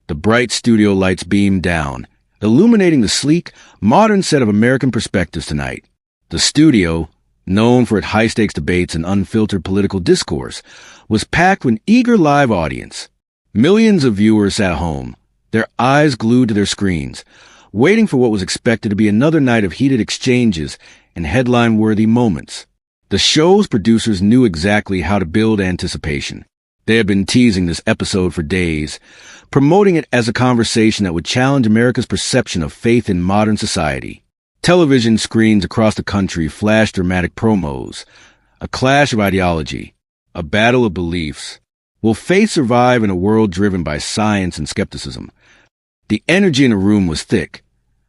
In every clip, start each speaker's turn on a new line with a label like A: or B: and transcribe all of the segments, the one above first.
A: The bright studio lights beamed down, illuminating the sleek, modern set of American perspectives tonight. The studio, known for its high-stakes debates and unfiltered political discourse, was packed with an eager live audience. Millions of viewers sat home, their eyes glued to their screens, waiting for what was expected to be another night of heated exchanges and headline-worthy moments. The show's producers knew exactly how to build anticipation. They had been teasing this episode for days, promoting it as a conversation that would challenge America's perception of faith in modern society. Television screens across the country flashed dramatic promos, a clash of ideology, a battle of beliefs. Will faith survive in a world driven by science and skepticism? The energy in the room was thick,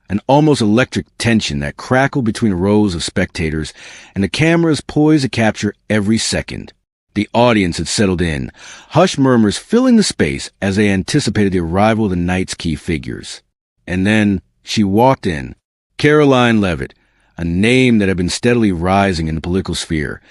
A: an almost electric tension that crackled between the rows of spectators and the cameras poised to capture every second. The audience had settled in, hushed murmurs filling the space as they anticipated the arrival of the night's key figures. And then she walked in. Karoline Leavitt, a name that had been steadily rising in the political sphere,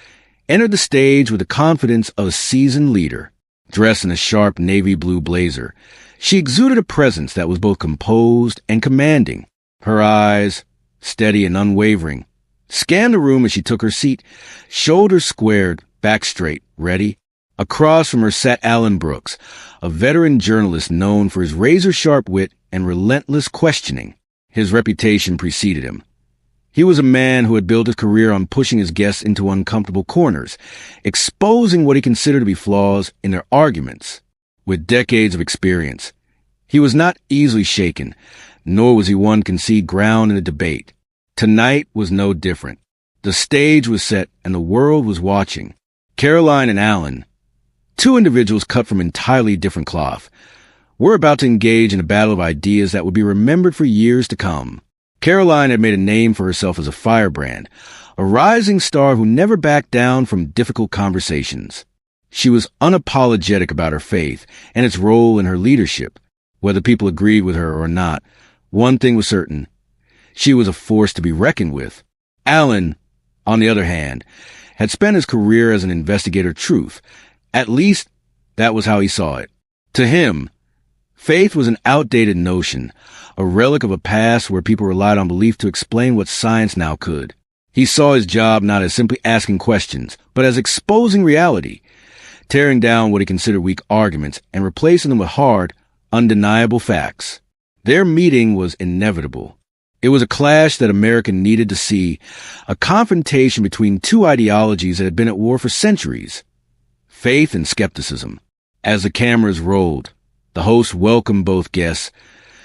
A: entered the stage with the confidence of a seasoned leader. Dressed in a sharp navy blue blazer, she exuded a presence that was both composed and commanding. Her eyes, steady and unwavering, scanned the room as she took her seat, shoulders squared, back straight, ready. Across from her sat Alan Brooks, a veteran journalist known for his razor-sharp wit and relentless questioning. His reputation preceded him. He was a man who had built his career on pushing his guests into uncomfortable corners, exposing what he considered to be flaws in their arguments. With decades of experience, he was not easily shaken, nor was he one to concede ground in a debate. Tonight was no different. The stage was set and the world was watching. Karoline and Alan, two individuals cut from entirely different cloth, were about to engage in a battle of ideas that would be remembered for years to come. Karoline had made a name for herself as a firebrand, a rising star who never backed down from difficult conversations. She was unapologetic about her faith and its role in her leadership. Whether people agreed with her or not, one thing was certain: she was a force to be reckoned with. Alan, on the other hand, had spent his career as an investigator of truth. At least, that was how he saw it. To him, faith was an outdated notion, a relic of a past where people relied on belief to explain what science now could. He saw his job not as simply asking questions, but as exposing reality, tearing down what he considered weak arguments and replacing them with hard, undeniable facts. Their meeting was inevitable. It was a clash that America needed to see, a confrontation between two ideologies that had been at war for centuries: faith and skepticism. As the cameras rolled, the host welcomed both guests,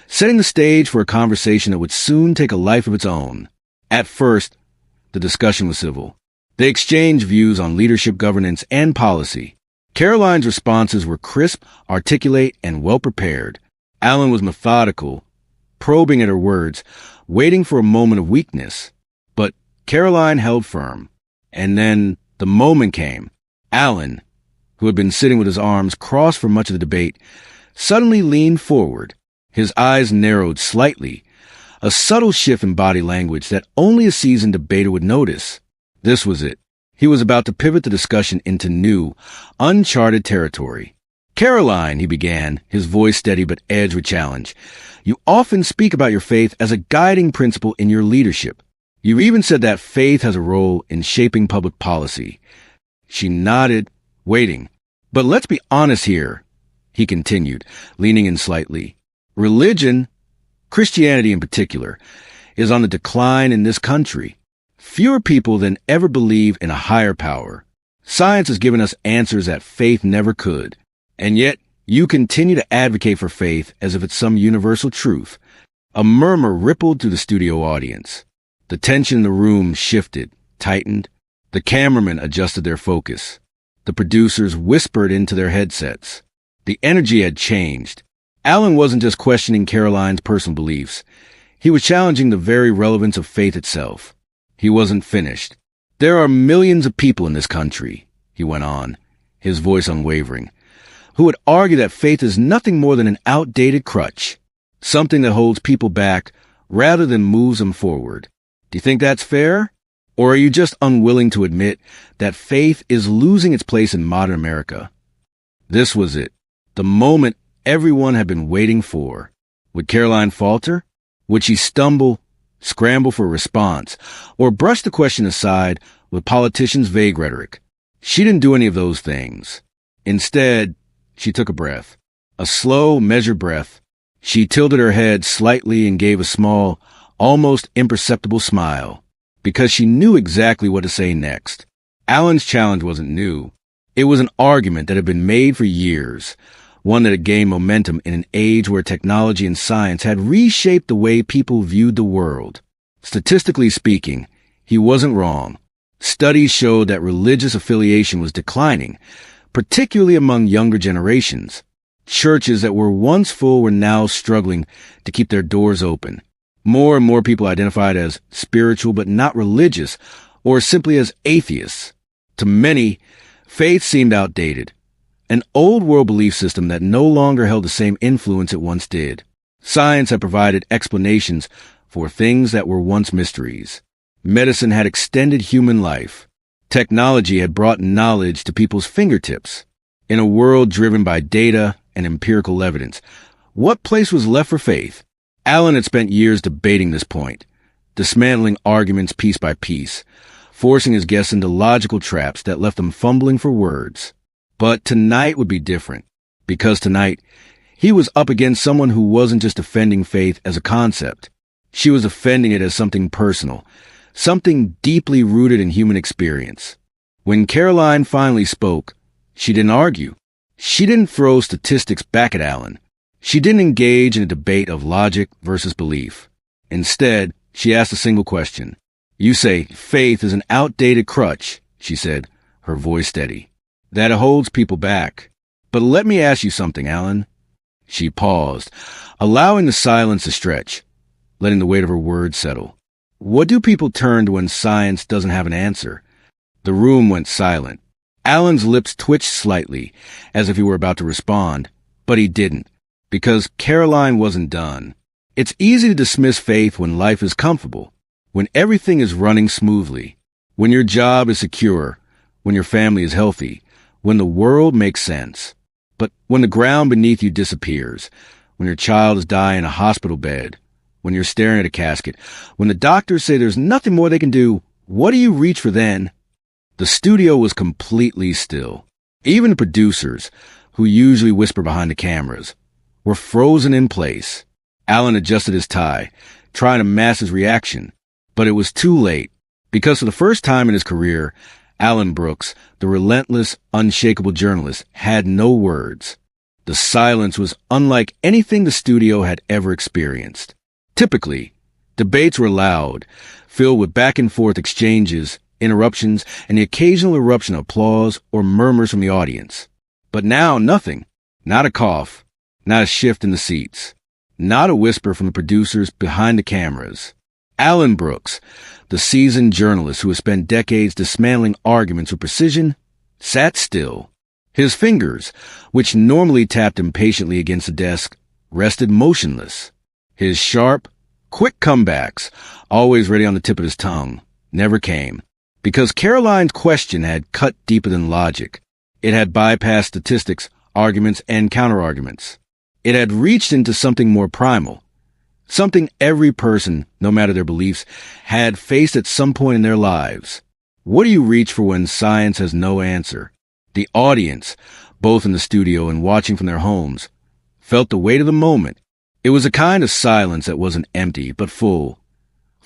A: setting the stage for a conversation that would soon take a life of its own. At first, the discussion was civil. They exchanged views on leadership, governance, and policy. Karoline's responses were crisp, articulate, and well-prepared. Alan was methodical, probing at her words, waiting for a moment of weakness. But Karoline held firm. And then the moment came. Alan, who had been sitting with his arms crossed for much of the debate, suddenly leaned forward. His eyes narrowed slightly, a subtle shift in body language that only a seasoned debater would notice. This was it. He was about to pivot the discussion into new, uncharted territory. Karoline, he began, his voice steady but edged with challenge, you often speak about your faith as a guiding principle in your leadership. You've even said that faith has a role in shaping public policy. She nodded, waiting. But let's be honest here, he continued, leaning in slightly. Religion, Christianity in particular, is on the decline in this country. Fewer people than ever believe in a higher power. Science has given us answers that faith never could. And yet, you continue to advocate for faith as if it's some universal truth. A murmur rippled through the studio audience. The tension in the room shifted, tightened. The cameramen adjusted their focus. The producers whispered into their headsets. The energy had changed. Alan wasn't just questioning Karoline's personal beliefs. He was challenging the very relevance of faith itself. He wasn't finished. There are millions of people in this country, he went on, his voice unwavering, who would argue that faith is nothing more than an outdated crutch, something that holds people back rather than moves them forward. Do you think that's fair? Or are you just unwilling to admit that faith is losing its place in modern America? This was it. The moment everyone had been waiting for. Would Karoline falter? Would she stumble, scramble for a response, or brush the question aside with politicians' vague rhetoric? She didn't do any of those things. Instead, she took a breath. A slow, measured breath. She tilted her head slightly and gave a small, almost imperceptible smile, because she knew exactly what to say next. Alan's challenge wasn't new. It was an argument that had been made for years, one that had gained momentum in an age where technology and science had reshaped the way people viewed the world. Statistically speaking, he wasn't wrong. Studies showed that religious affiliation was declining, particularly among younger generations. Churches that were once full were now struggling to keep their doors open. More and more people identified as spiritual but not religious, or simply as atheists. To many, faith seemed outdated, an old-world belief system that no longer held the same influence it once did. Science had provided explanations for things that were once mysteries. Medicine had extended human life. Technology had brought knowledge to people's fingertips. In a world driven by data and empirical evidence, what place was left for faith? Alan had spent years debating this point, dismantling arguments piece by piece, forcing his guests into logical traps that left them fumbling for words. But tonight would be different, because tonight he was up against someone who wasn't just defending faith as a concept. She was defending it as something personal, something deeply rooted in human experience. When Karoline finally spoke, she didn't argue. She didn't throw statistics back at Alan. She didn't engage in a debate of logic versus belief. Instead, she asked a single question. "You say faith is an outdated crutch," she said, her voice steady. "That it holds people back. But let me ask you something, Alan." She paused, allowing the silence to stretch, letting the weight of her words settle. "What do people turn to when science doesn't have an answer?" The room went silent. Alan's lips twitched slightly, as if he were about to respond, but he didn't, because Karoline wasn't done. It's easy to dismiss faith when life is comfortable, when everything is running smoothly, when your job is secure, when your family is healthy, when the world makes sense. But when the ground beneath you disappears, when your child is dying in a hospital bed, when you're staring at a casket, when the doctors say there's nothing more they can do, what do you reach for then? The studio was completely still. Even the producers, who usually whisper behind the cameras, were frozen in place. Alan adjusted his tie, trying to mask his reaction. But it was too late, because for the first time in his career, Alan Brooks, the relentless, unshakable journalist, had no words. The silence was unlike anything the studio had ever experienced. Typically, debates were loud, filled with back-and-forth exchanges, interruptions, and the occasional eruption of applause or murmurs from the audience. But now, nothing. Not a cough. Not a shift in the seats. Not a whisper from the producers behind the cameras. Alan Brooks, the seasoned journalist who had spent decades dismantling arguments with precision, sat still. His fingers, which normally tapped impatiently against the desk, rested motionless. His sharp, quick comebacks, always ready on the tip of his tongue, never came. Because Karoline's question had cut deeper than logic. It had bypassed statistics, arguments, and counterarguments. It had reached into something more primal, something every person, no matter their beliefs, had faced at some point in their lives. What do you reach for when science has no answer? The audience, both in the studio and watching from their homes, felt the weight of the moment. It was a kind of silence that wasn't empty, but full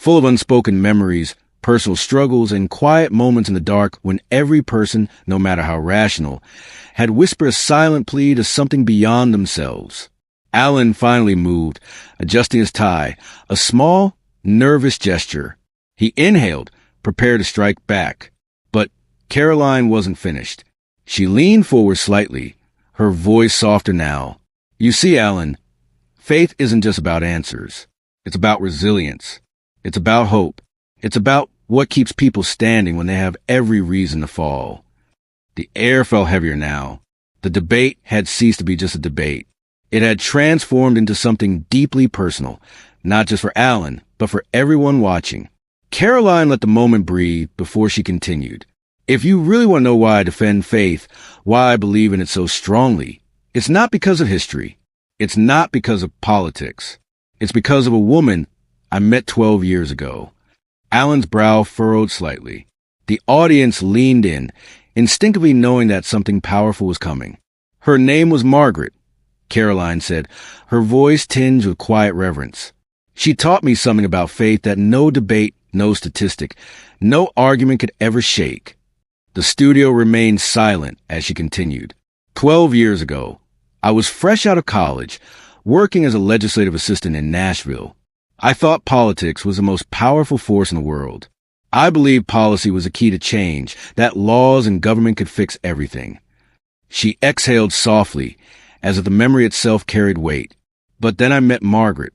A: of unspoken memories, personal struggles, and quiet moments in the dark when every person, no matter how rational, had whispered a silent plea to something beyond themselves. Alan finally moved, adjusting his tie, a small, nervous gesture. He inhaled, prepared to strike back. But Karoline wasn't finished. She leaned forward slightly, her voice softer now. "You see, Alan, faith isn't just about answers. It's about resilience. It's about hope. It's about what keeps people standing when they have every reason to fall." The air felt heavier now. The debate had ceased to be just a debate. It had transformed into something deeply personal, not just for Alan, but for everyone watching. Karoline let the moment breathe before she continued. "If you really want to know why I defend faith, why I believe in it so strongly, it's not because of history. It's not because of politics. It's because of a woman I met 12 years ago. Alan's brow furrowed slightly. The audience leaned in, instinctively knowing that something powerful was coming. Her name was Margaret, Karoline said, her voice tinged with quiet reverence. She taught me something about faith that no debate, no statistic, no argument could ever shake. The studio remained silent as she continued. 12 years ago, I was fresh out of college, working as a legislative assistant in Nashville. I thought politics was the most powerful force in the world. I believed policy was a key to change, that laws and government could fix everything. She exhaled softly, as if the memory itself carried weight. But then I met Margaret.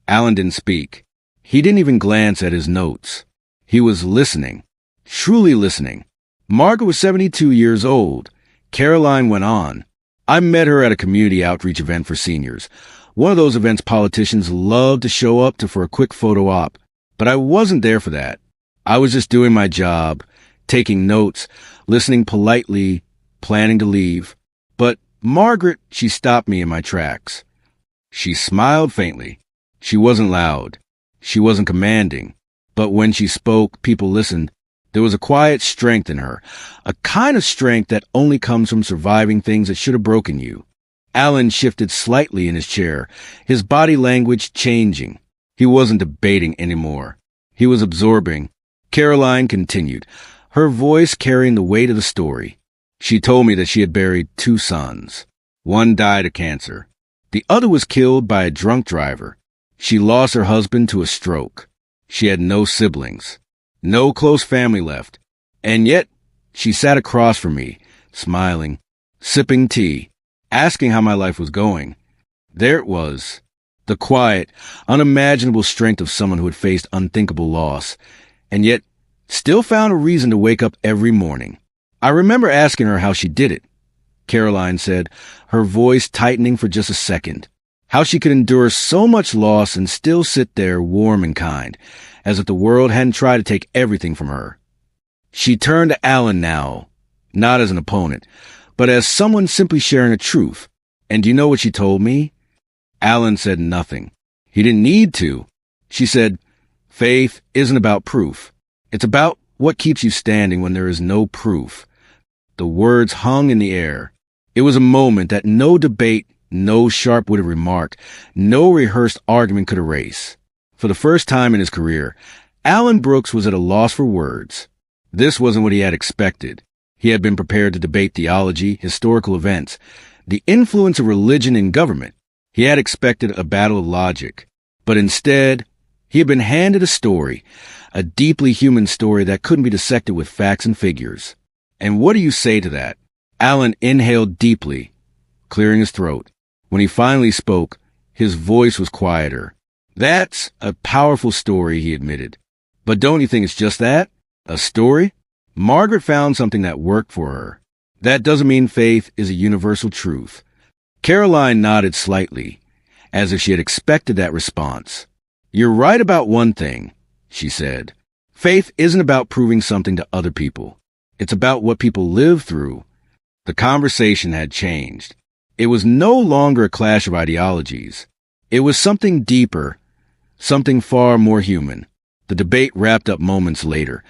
A: Alan didn't speak. He didn't even glance at his notes. He was listening, truly listening. Margaret was 72 years old. Karoline went on. I met her at a community outreach event for seniors. One of those events politicians love to show up to for a quick photo op. But I wasn't there for that. I was just doing my job, taking notes, listening politely, planning to leave. But Margaret, she stopped me in my tracks. She smiled faintly. She wasn't loud. She wasn't commanding. But when she spoke, people listened. There was a quiet strength in her, a kind of strength that only comes from surviving things that should have broken you. Alan shifted slightly in his chair, his body language changing. He wasn't debating anymore. He was absorbing. Karoline continued, her voice carrying the weight of the story. She told me that she had buried 2 sons. One died of cancer. The other was killed by a drunk driver. She lost her husband to a stroke. She had no siblings, no close family left. And yet, she sat across from me, smiling, sipping tea, asking how my life was going. There it was, the quiet, unimaginable strength of someone who had faced unthinkable loss, and yet still found a reason to wake up every morning. I remember asking her how she did it. Karoline said, her voice tightening for just a second. How she could endure so much loss and still sit there warm and kind, as if the world hadn't tried to take everything from her. She turned to Alan now, not as an opponent, but as someone simply sharing a truth. And do you know what she told me? Alan said nothing. He didn't need to. She said, faith isn't about proof. It's about what keeps you standing when there is no proof. The words hung in the air. It was a moment that no debate, no sharp-witted remark, no rehearsed argument could erase. For the first time in his career, Alan Brooks was at a loss for words. This wasn't what he had expected. He had been prepared to debate theology, historical events, the influence of religion in government. He had expected a battle of logic. But instead, he had been handed a story, a deeply human story that couldn't be dissected with facts and figures. And what do you say to that? Alan inhaled deeply, clearing his throat. When he finally spoke, his voice was quieter. That's a powerful story, he admitted. But don't you think it's just that? A story? Margaret found something that worked for her. That doesn't mean faith is a universal truth. Karoline nodded slightly, as if she had expected that response. You're right about one thing, she said. Faith isn't about proving something to other people. It's about what people live through. The conversation had changed. It was no longer a clash of ideologies. It was something deeper, something far more human. The debate wrapped up moments later,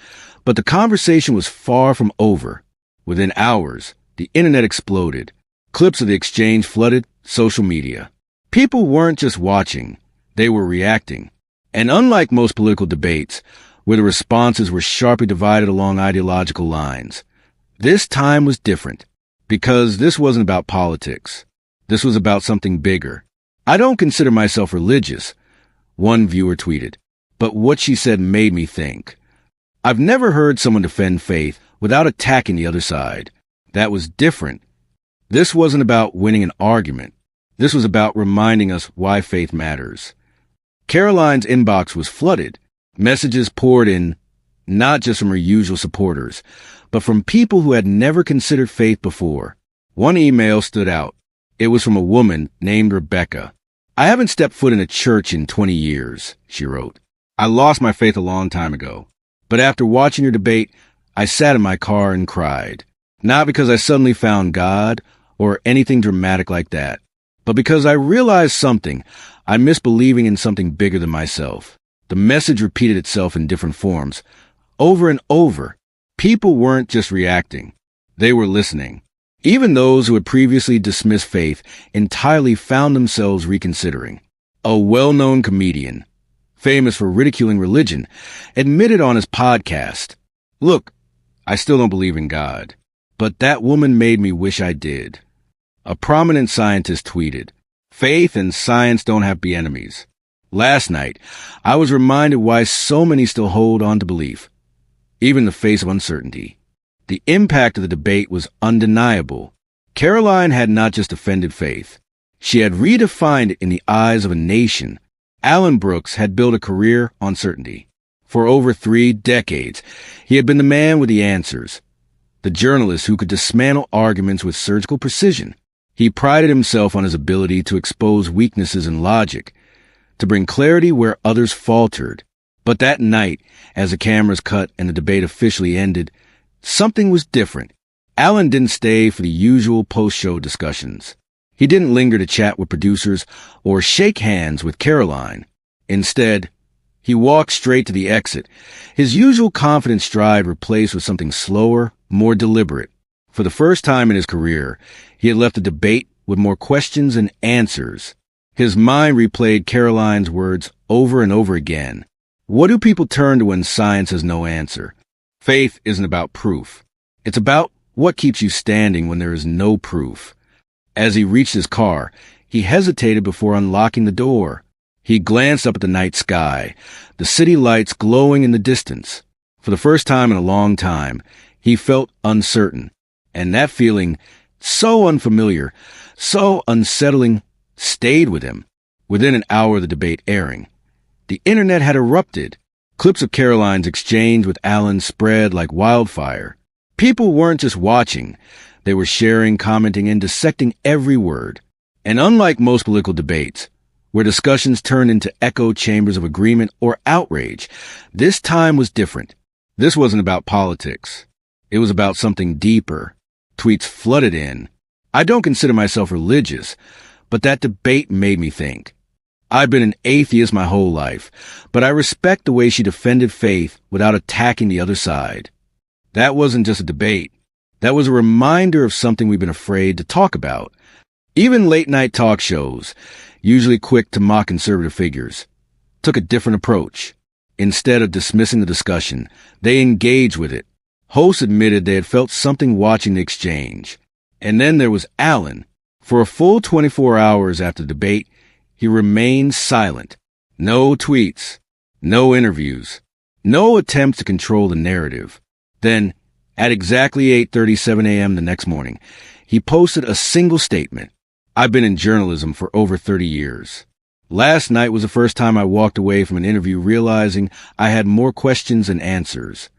A: but the conversation was far from over. Within hours, the internet exploded. Clips of the exchange flooded social media. People weren't just watching, they were reacting. And unlike most political debates, where the responses were sharply divided along ideological lines, this time was different, because this wasn't about politics. This was about something bigger. I don't consider myself religious, one viewer tweeted, but what she said made me think. I've never heard someone defend faith without attacking the other side. That was different. This wasn't about winning an argument. This was about reminding us why faith matters. Karoline's inbox was flooded. Messages poured in, not just from her usual supporters, but from people who had never considered faith before. One email stood out. It was from a woman named Rebecca. I haven't stepped foot in a church in 20 years, she wrote. I lost my faith a long time ago. But after watching your debate, I sat in my car and cried. Not because I suddenly found God or anything dramatic like that, but because I realized something. I miss believing in something bigger than myself. The message repeated itself in different forms, over and over. People weren't just reacting. They were listening. Even those who had previously dismissed faith entirely found themselves reconsidering. A well-known comedian, famous for ridiculing religion, admitted on his podcast, "Look, I still don't believe in God, but that woman made me wish I did." A prominent scientist tweeted, "Faith and science don't have to be enemies." Last night, I was reminded why so many still hold on to belief, even in the face of uncertainty. The impact of the debate was undeniable. Karoline had not just defended faith. She had redefined it in the eyes of a nation. Alan Brooks had built a career on certainty. For over 3 decades, he had been the man with the answers, the journalist who could dismantle arguments with surgical precision. He prided himself on his ability to expose weaknesses in logic, to bring clarity where others faltered. But that night, as the cameras cut and the debate officially ended, something was different. Alan didn't stay for the usual post-show discussions. He didn't linger to chat with producers or shake hands with Karoline. Instead, he walked straight to the exit, his usual confident stride replaced with something slower, more deliberate. For the first time in his career, he had left the debate with more questions than answers. His mind replayed Karoline's words over and over again. What do people turn to when science has no answer? Faith isn't about proof. It's about what keeps you standing when there is no proof. As he reached his car, he hesitated before unlocking the door. He glanced up at the night sky, the city lights glowing in the distance. For the first time in a long time, he felt uncertain. And that feeling, so unfamiliar, so unsettling, stayed with him. Within an hour of the debate airing, the internet had erupted. Clips of Karoline's exchange with Alan spread like wildfire. People weren't just watching. They were sharing, commenting, and dissecting every word. And unlike most political debates, where discussions turned into echo chambers of agreement or outrage, this time was different. This wasn't about politics. It was about something deeper. Tweets flooded in. I don't consider myself religious, but that debate made me think. I've been an atheist my whole life, but I respect the way she defended faith without attacking the other side. That wasn't just a debate. That was a reminder of something we've been afraid to talk about. Even late-night talk shows, usually quick to mock conservative figures, took a different approach. Instead of dismissing the discussion, they engaged with it. Hosts admitted they had felt something watching the exchange. And then there was Alan. For a full 24 hours after the debate, he remained silent. No tweets, no interviews, no attempts to control the narrative. Then, at exactly 8:37 a.m. the next morning, he posted a single statement. I've been in journalism for over 30 years. Last night was the first time I walked away from an interview realizing I had more questions than answers.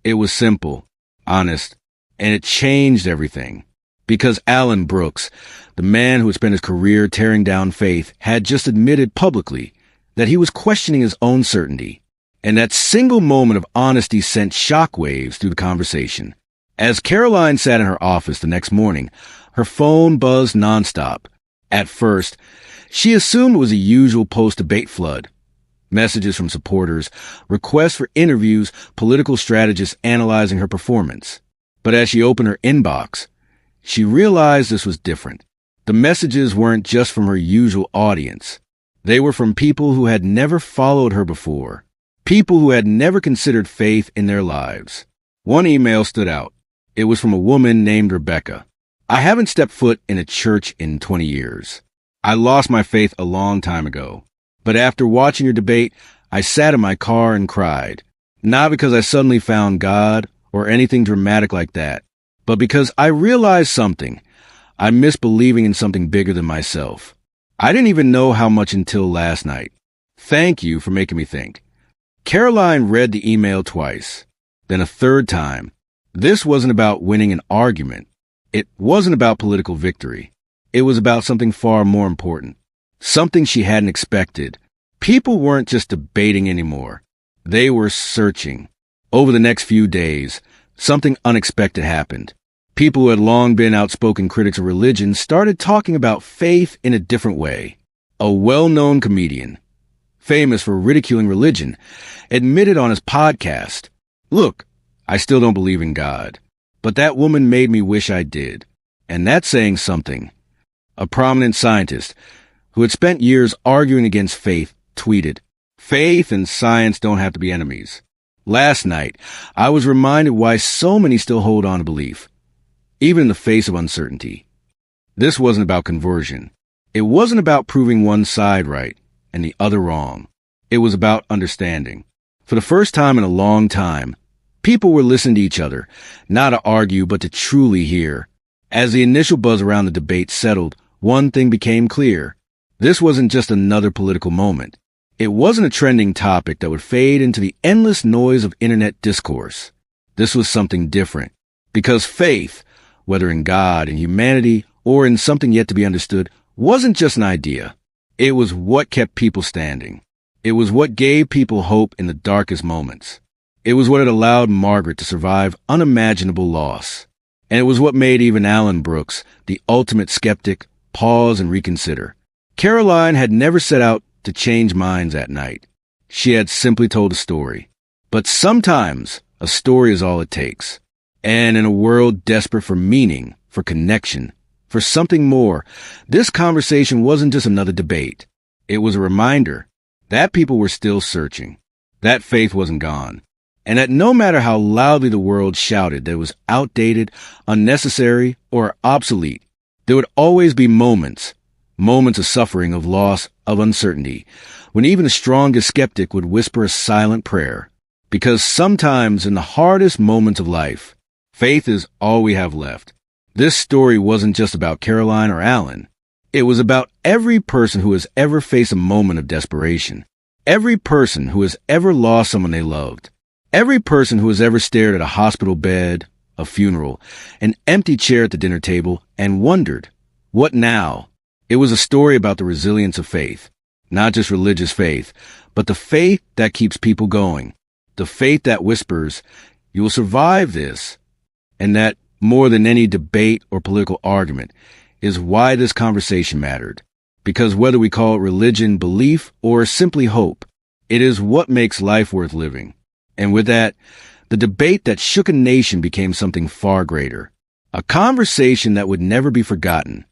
A: It was simple, honest, and it changed everything. Because Alan Brooks, the man who had spent his career tearing down faith, had just admitted publicly that he was questioning his own certainty. And that single moment of honesty sent shockwaves through the conversation. As Karoline sat in her office the next morning, her phone buzzed nonstop. At first, she assumed it was a usual post-debate flood. Messages from supporters, requests for interviews, political strategists analyzing her performance. But as she opened her inbox, she realized this was different. The messages weren't just from her usual audience. They were from people who had never followed her before. People who had never considered faith in their lives. One email stood out. It was from a woman named Rebecca. I haven't stepped foot in a church in 20 years. I lost my faith a long time ago. But after watching your debate, I sat in my car and cried. Not because I suddenly found God or anything dramatic like that, but because I realized something. I miss believing in something bigger than myself. I didn't even know how much until last night. Thank you for making me think. Karoline read the email twice, then a third time. This wasn't about winning an argument. It wasn't about political victory. It was about something far more important. Something she hadn't expected. People weren't just debating anymore. They were searching. Over the next few days, something unexpected happened. People who had long been outspoken critics of religion started talking about faith in a different way. A well-known comedian, famous for ridiculing religion, admitted on his podcast, "Look, I still don't believe in God, but that woman made me wish I did." And that's saying something. A prominent scientist who had spent years arguing against faith tweeted, "Faith and science don't have to be enemies. Last night, I was reminded why so many still hold on to belief, even in the face of uncertainty." This wasn't about conversion. It wasn't about proving one side right and the other wrong. It was about understanding. For the first time in a long time, people were listening to each other, not to argue, but to truly hear. As the initial buzz around the debate settled, one thing became clear. This wasn't just another political moment. It wasn't a trending topic that would fade into the endless noise of internet discourse. This was something different. Because faith, whether in God, in humanity, or in something yet to be understood, wasn't just an idea. It was what kept people standing. It was what gave people hope in the darkest moments. It was what had allowed Margaret to survive unimaginable loss. And it was what made even Alan Brooks, the ultimate skeptic, pause and reconsider. Karoline had never set out to change minds that night. She had simply told a story. But sometimes a story is all it takes. And in a world desperate for meaning, for connection, for something more, this conversation wasn't just another debate. It was a reminder that people were still searching, that faith wasn't gone, and that no matter how loudly the world shouted that it was outdated, unnecessary, or obsolete, there would always be moments of suffering, of loss, of uncertainty, when even the strongest skeptic would whisper a silent prayer. Because sometimes in the hardest moments of life, faith is all we have left. This story wasn't just about Karoline or Alan. It was about every person who has ever faced a moment of desperation. Every person who has ever lost someone they loved. Every person who has ever stared at a hospital bed, a funeral, an empty chair at the dinner table, and wondered, what now? It was a story about the resilience of faith. Not just religious faith, but the faith that keeps people going. The faith that whispers, you will survive this. And that, more than any debate or political argument, is why this conversation mattered. Because whether we call it religion, belief, or simply hope, it is what makes life worth living. And with that, the debate that shook a nation became something far greater. A conversation that would never be forgotten.